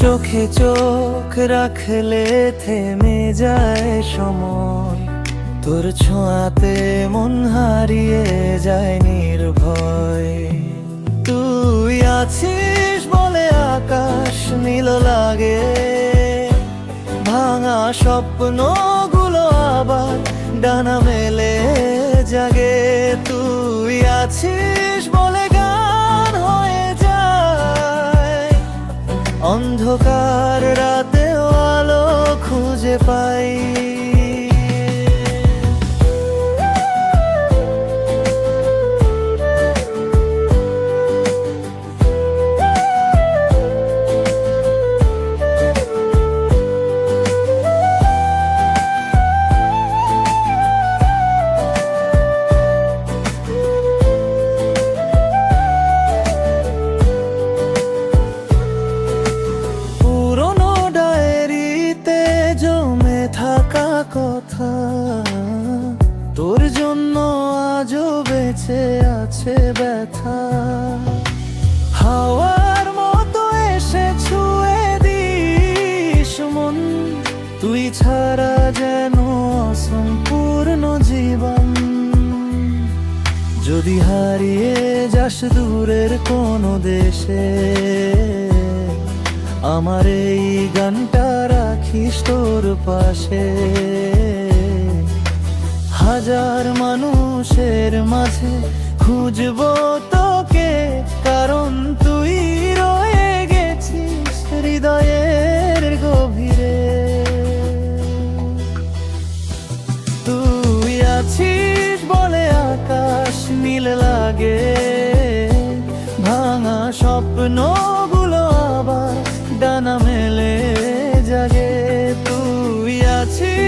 চোখে চোখ রাখলে থেমে যায় সময়, তোর ছোঁয়াতে মন হারিয়ে যায় নির্ভয়। তুই আছিস বলে আকাশ নীল লাগে, ভাঙা স্বপ্নগুলো আবার ডানা মেলে জাগে। তুই আছিস বলে গান হয়ে যায়, অন্ধকার রাতেও আলো খুঁজে পাই। থাকা কথা তোর জন্য আজও বেঁচে আছে ব্যথা, হাওয়ার মতো এসে ছুঁয়ে দিস মন। তুই ছাড়া যেন অসম্পূর্ণ জীবন, যদি হারিয়ে যাস দূরের কোনো দেশে, আমার এই গানটা রাখিস তোর পাশে। হাজার মানুষের মাঝে খুঁজবো তোকে, কারণ তুই রয়ে গেছিস হৃদয়ের গভীরে। তুই আছিস বলে আকাশ নীল লাগে, ভাঙা স্বপ্নগুলো আবার ডানা মেলে জাগে। তুই আছিস